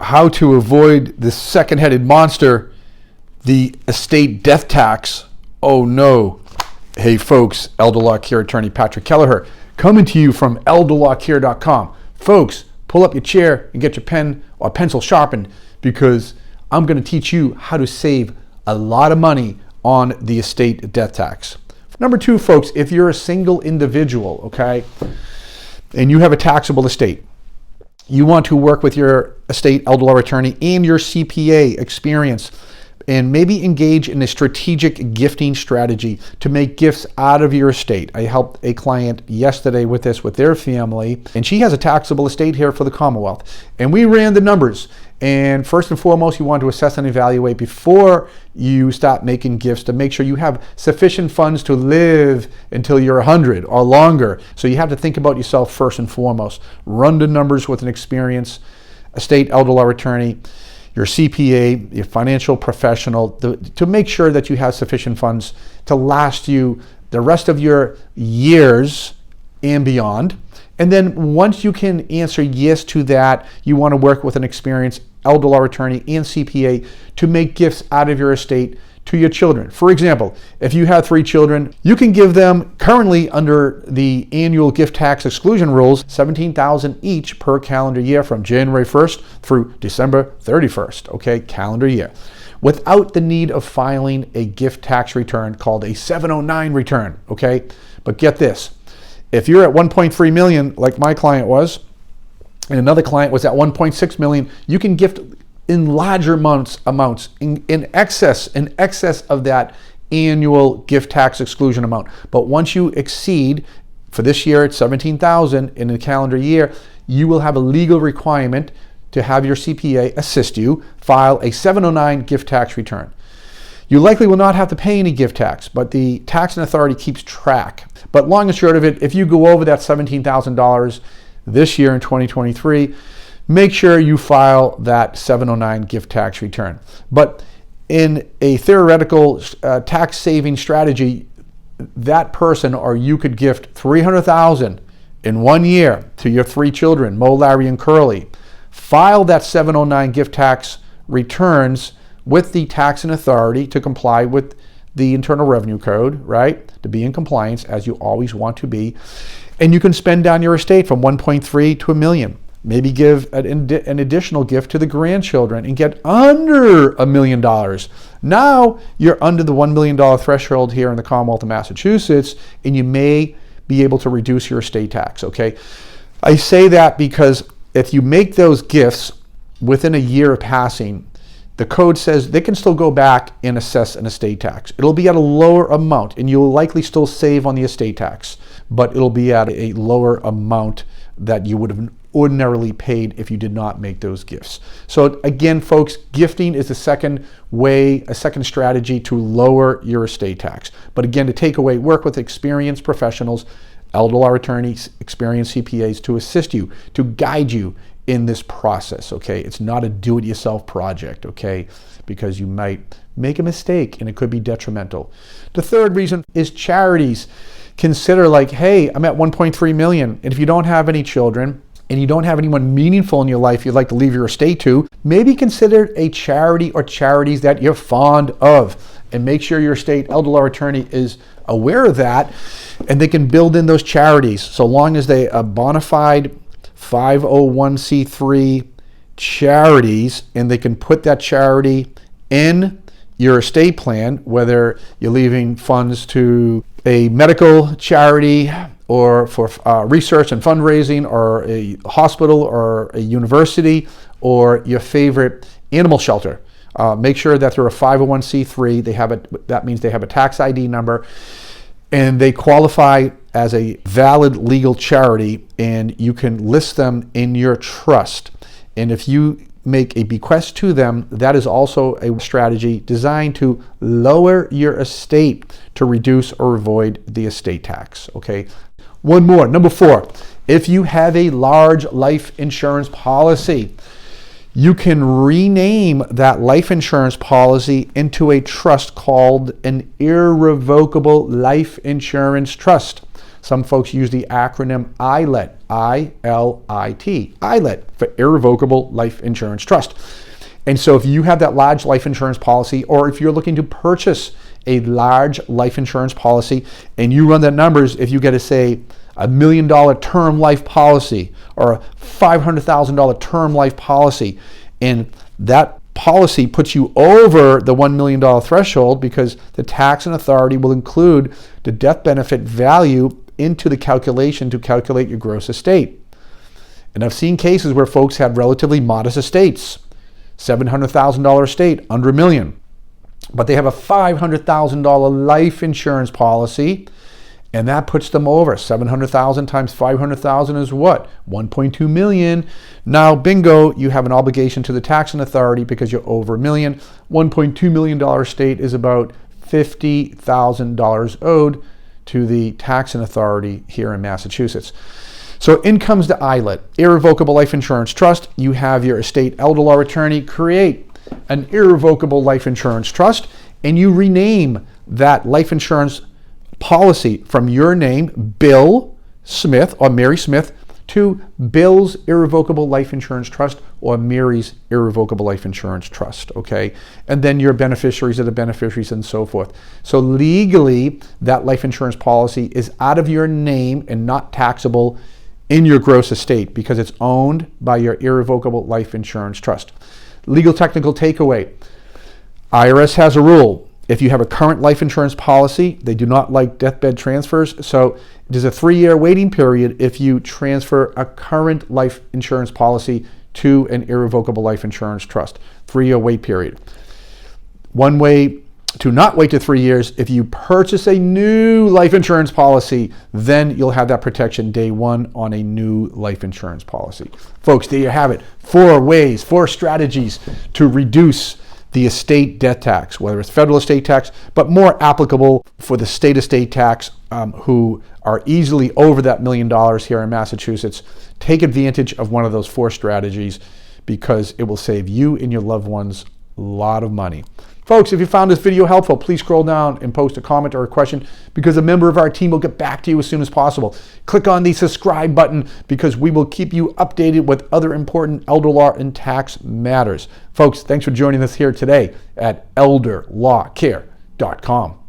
how to avoid the second-headed monster, the estate death tax. Oh no. Hey folks, elder law care attorney Patrick Kelleher coming to you from elderlawcare.com. Folks, pull up your chair and get your pen or pencil sharpened, because I'm going to teach you how to save a lot of money on the estate death tax. Number two, folks, if you're a single individual, okay, and you have a taxable estate, you want to work with your estate elder law attorney and your CPA experience and maybe engage in a strategic gifting strategy to make gifts out of your estate. I helped a client yesterday with this with their family, and she has a taxable estate here for the Commonwealth. And we ran the numbers. And first and foremost, you want to assess and evaluate before you start making gifts to make sure you have sufficient funds to live until you're 100 or longer. So you have to think about yourself first and foremost. Run the numbers with an experienced estate elder law attorney, your CPA, your financial professional, to make sure that you have sufficient funds to last you the rest of your years and beyond. And then once you can answer yes to that, you want to work with an experienced elder law attorney and CPA to make gifts out of your estate to your children. For example, if you have 3 children, you can give them, currently under the annual gift tax exclusion rules, $17,000 each per calendar year from January 1st through December 31st, okay, calendar year, without the need of filing a gift tax return called a 709 return, okay? But get this, if you're at 1.3 million, like my client was, and another client was at 1.6 million, you can gift in larger amounts in excess of that annual gift tax exclusion amount. But once you exceed, for this year it's 17,000 in a calendar year, you will have a legal requirement to have your CPA assist you file a 709 gift tax return. You likely will not have to pay any gift tax, but the taxing authority keeps track. But long and short of it, if you go over that $17,000 this year in 2023, make sure you file that 709 gift tax return. But in a theoretical tax saving strategy, that person or you could gift $300,000 in 1 year to your 3 children, Mo, Larry, and Curly. File that 709 gift tax returns with the taxing authority to comply with the Internal Revenue Code, right? To be in compliance, as you always want to be. And you can spend down your estate from 1.3 to $1 million. Maybe give an additional gift to the grandchildren and get under $1 million. Now you're under the $1 million threshold here in the Commonwealth of Massachusetts, and you may be able to reduce your estate tax, okay? I say that because if you make those gifts within a year of passing, the code says they can still go back and assess an estate tax. It'll be at a lower amount, and you'll likely still save on the estate tax, but it'll be at a lower amount that you would have ordinarily paid if you did not make those gifts. So again, folks, gifting is the second way, a second strategy to lower your estate tax. But again, to take away, work with experienced professionals, elder law attorneys, experienced CPAs to assist you, to guide you in this process, okay? It's not a do-it-yourself project, okay? Because you might make a mistake and it could be detrimental. The third reason is charities. Consider like, hey, I'm at 1.3 million, and if you don't have any children and you don't have anyone meaningful in your life you'd like to leave your estate to, maybe consider a charity or charities that you're fond of, and make sure your estate elder law attorney is aware of that, and they can build in those charities so long as they are bona fide 501c3 charities, and they can put that charity in your estate plan, whether you're leaving funds to a medical charity or for research and fundraising, or a hospital or a university, or your favorite animal shelter. Make sure that they're a 501c3. That means they have a tax ID number, and they qualify as a valid legal charity, and you can list them in your trust. And if you make a bequest to them, that is also a strategy designed to lower your estate to reduce or avoid the estate tax, okay? One more, number 4, if you have a large life insurance policy, you can rename that life insurance policy into a trust called an irrevocable life insurance trust. Some folks use the acronym ILET, I-L-I-T, ILET, for Irrevocable Life Insurance Trust. And so if you have that large life insurance policy, or if you're looking to purchase a large life insurance policy and you run the numbers, if you get to say $1 million term life policy or a $500,000 term life policy, and that policy puts you over the $1 million threshold because the taxing authority will include the death benefit value into the calculation to calculate your gross estate. And I've seen cases where folks have relatively modest estates, $700,000 estate, under $1 million, but they have a $500,000 life insurance policy, and that puts them over. 700,000 times 500,000 is what? 1.2 million. Now, bingo, you have an obligation to the taxing authority because you're over $1 million. $1.2 million estate is about $50,000 owed to the taxing authority here in Massachusetts. So in comes the ILET, Irrevocable Life Insurance Trust. You have your estate elder law attorney create an irrevocable life insurance trust, and you rename that life insurance policy from your name, Bill Smith or Mary Smith, to Bill's Irrevocable Life Insurance Trust or Mary's Irrevocable Life Insurance Trust, okay? And then your beneficiaries are the beneficiaries and so forth. So legally, that life insurance policy is out of your name and not taxable in your gross estate because it's owned by your Irrevocable Life Insurance Trust. Legal technical takeaway. IRS has a rule. If you have a current life insurance policy, they do not like deathbed transfers. So there's a 3-year waiting period if you transfer a current life insurance policy to an irrevocable life insurance trust. 3-year wait period. One way to not wait to 3 years, if you purchase a new life insurance policy, then you'll have that protection day one on a new life insurance policy. Folks, there you have it. 4 ways, 4 strategies to reduce the estate death tax, whether it's federal estate tax, but more applicable for the state estate tax who are easily over that $1 million here in Massachusetts. Take advantage of one of those 4 strategies because it will save you and your loved ones a lot of money. Folks, if you found this video helpful, please scroll down and post a comment or a question because a member of our team will get back to you as soon as possible. Click on the subscribe button because we will keep you updated with other important elder law and tax matters. Folks, thanks for joining us here today at elderlawcare.com.